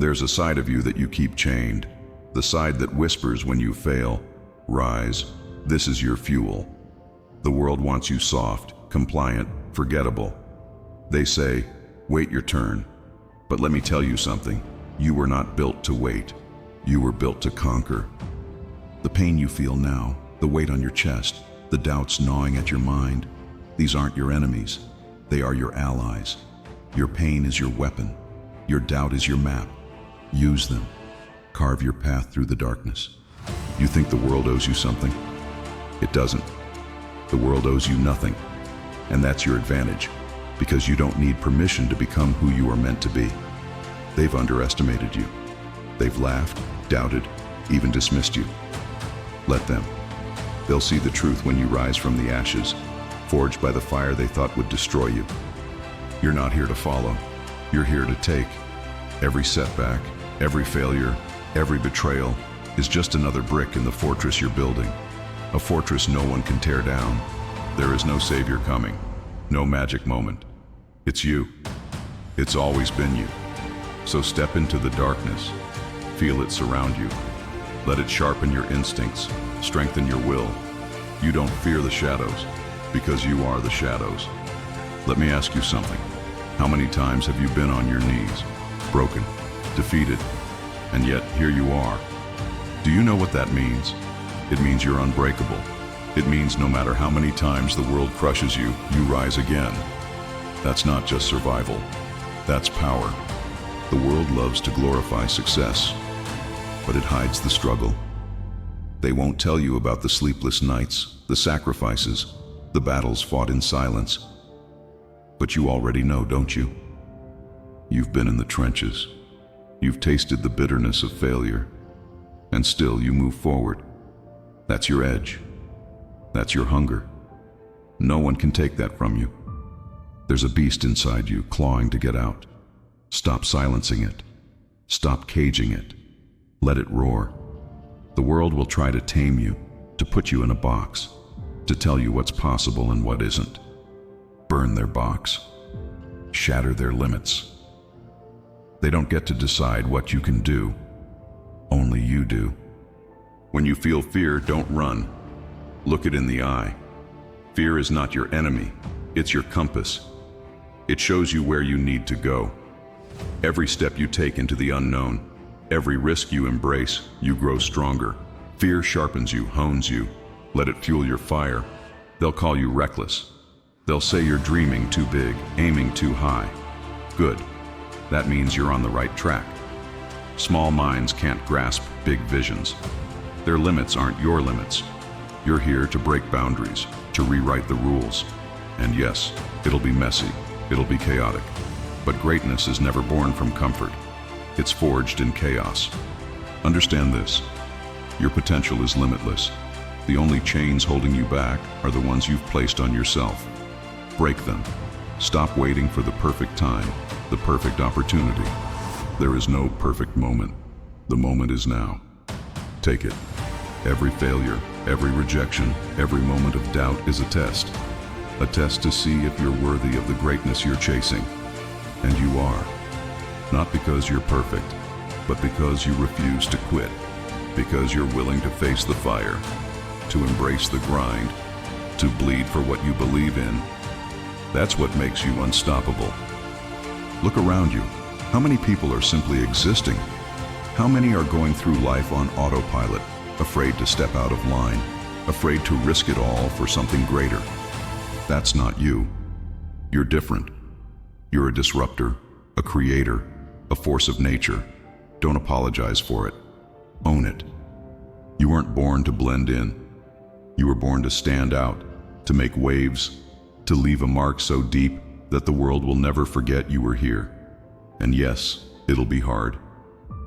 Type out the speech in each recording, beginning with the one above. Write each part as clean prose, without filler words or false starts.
There's a side of you that you keep chained, the side that whispers when you fail, rise, this is your fuel. The world wants you soft, compliant, forgettable. They say, wait your turn. But let me tell you something, you were not built to wait. You were built to conquer. The pain you feel now, the weight on your chest, the doubts gnawing at your mind, these aren't your enemies. They are your allies. Your pain is your weapon. Your doubt is your map. Use them. Carve your path through the darkness. You think the world owes you something? It doesn't. The world owes you nothing. And that's your advantage, because you don't need permission to become who you are meant to be. They've underestimated you. They've laughed, doubted, even dismissed you. Let them. They'll see the truth when you rise from the ashes, forged by the fire they thought would destroy you. You're not here to follow. You're here to take. Every setback, every failure, every betrayal is just another brick in the fortress you're building. A fortress no one can tear down. There is no savior coming, no magic moment. It's you. It's always been you. So step into the darkness. Feel it surround you. Let it sharpen your instincts, strengthen your will. You don't fear the shadows, because you are the shadows. Let me ask you something. How many times have you been on your knees, broken, defeated, and yet here you are? Do you know what that means? It means you're unbreakable. It means no matter how many times the world crushes you, you rise again. That's not just survival. That's power. The world loves to glorify success, but it hides the struggle. They won't tell you about the sleepless nights, the sacrifices, the battles fought in silence. But you already know, don't you? You've been in the trenches. You've tasted the bitterness of failure. And still you move forward. That's your edge. That's your hunger. No one can take that from you. There's a beast inside you clawing to get out. Stop silencing it. Stop caging it. Let it roar. The world will try to tame you, to put you in a box, to tell you what's possible and what isn't. Burn their box. Shatter their limits. They don't get to decide what you can do. Only you do. When you feel fear, don't run. Look it in the eye. Fear is not your enemy. It's your compass. It shows you where you need to go. Every step you take into the unknown, every risk you embrace, you grow stronger. Fear sharpens you, hones you. Let it fuel your fire. They'll call you reckless. They'll say you're dreaming too big, aiming too high. Good. That means you're on the right track. Small minds can't grasp big visions. Their limits aren't your limits. You're here to break boundaries, to rewrite the rules. And yes, it'll be messy, it'll be chaotic. But greatness is never born from comfort. It's forged in chaos. Understand this. Your potential is limitless. The only chains holding you back are the ones you've placed on yourself. Break them. Stop waiting for the perfect time, the perfect opportunity. There is no perfect moment. The moment is now. Take it. Every failure, every rejection, every moment of doubt is a test. A test to see if you're worthy of the greatness you're chasing. And you are. Not because you're perfect, but because you refuse to quit. Because you're willing to face the fire, to embrace the grind, to bleed for what you believe in. That's what makes you unstoppable. Look around you. How many people are simply existing? How many are going through life on autopilot, afraid to step out of line, afraid to risk it all for something greater? That's not you. You're different. You're a disruptor, a creator, a force of nature. Don't apologize for it. Own it. You weren't born to blend in. You were born to stand out, to make waves, to leave a mark so deep that the world will never forget you were here. And yes, it'll be hard.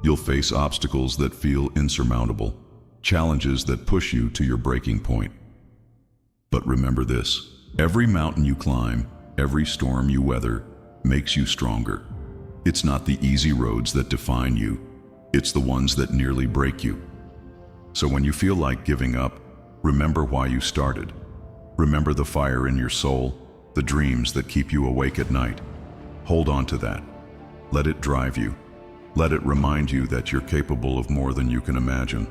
You'll face obstacles that feel insurmountable, challenges that push you to your breaking point. But remember this, every mountain you climb, every storm you weather, makes you stronger. It's not the easy roads that define you, it's the ones that nearly break you. So when you feel like giving up, remember why you started. Remember the fire in your soul, the dreams that keep you awake at night. Hold on to that. Let it drive you. Let it remind you that you're capable of more than you can imagine.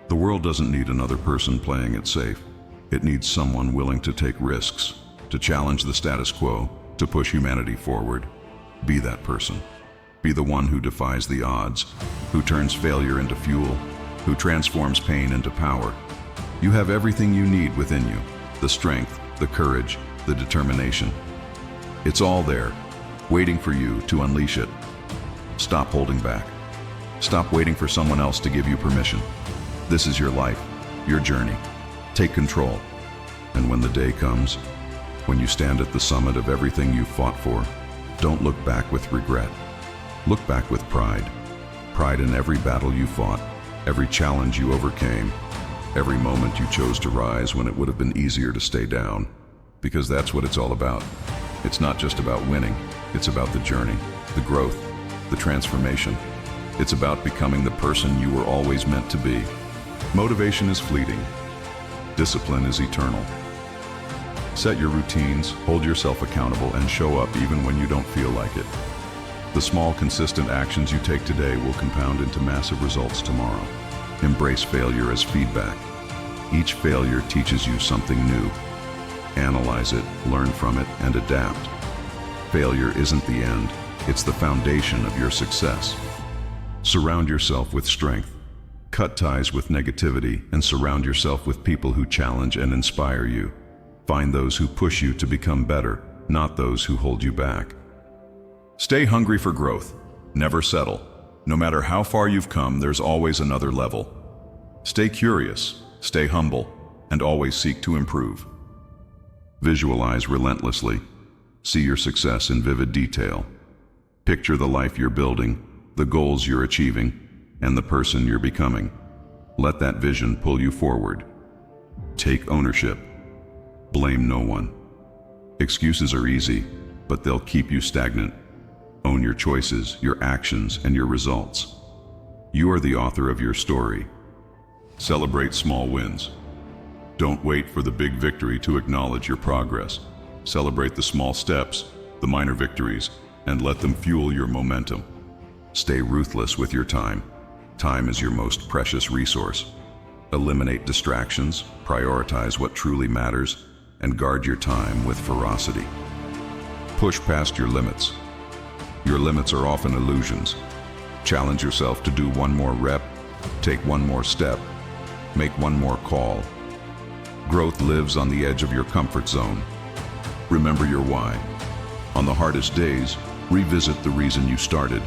The world doesn't need another person playing it safe. It needs someone willing to take risks, to challenge the status quo, to push humanity forward. Be that person. Be the one who defies the odds, who turns failure into fuel, who transforms pain into power. You have everything you need within you, the strength, the courage, the determination. It's all there, waiting for you to unleash it. Stop holding back. Stop waiting for someone else to give you permission. This is your life, your journey. Take control. And when the day comes, when you stand at the summit of everything you've fought for, don't look back with regret. Look back with pride. Pride in every battle you fought, every challenge you overcame, every moment you chose to rise when it would have been easier to stay down. Because that's what it's all about. It's not just about winning, it's about the journey, the growth, the transformation. It's about becoming the person you were always meant to be. Motivation is fleeting. Discipline is eternal. Set your routines, hold yourself accountable, and show up even when you don't feel like it. The small, consistent actions you take today will compound into massive results tomorrow. Embrace failure as feedback. Each failure teaches you something new. Analyze it, learn from it, and adapt. Failure isn't the end, it's the foundation of your success. Surround yourself with strength. Cut ties with negativity and surround yourself with people who challenge and inspire you. Find those who push you to become better, not those who hold you back. Stay hungry for growth. Never settle. No matter how far you've come, there's always another level. Stay curious, stay humble, and always seek to improve. Visualize relentlessly. See your success in vivid detail. Picture the life you're building, the goals you're achieving, and the person you're becoming. Let that vision pull you forward. Take ownership. Blame no one. Excuses are easy, but they'll keep you stagnant. Own your choices, your actions, and your results. You are the author of your story. Celebrate small wins. Don't wait for the big victory to acknowledge your progress. Celebrate the small steps, the minor victories, and let them fuel your momentum. Stay ruthless with your time. Time is your most precious resource. Eliminate distractions, prioritize what truly matters, and guard your time with ferocity. Push past your limits. Your limits are often illusions. Challenge yourself to do one more rep, take one more step, make one more call. Growth lives on the edge of your comfort zone. Remember your why. On the hardest days, revisit the reason you started.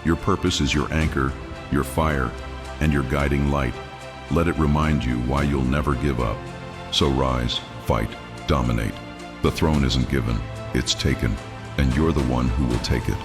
Your purpose is your anchor, your fire, and your guiding light. Let it remind you why you'll never give up. So rise, fight, dominate. The throne isn't given, it's taken, and you're the one who will take it.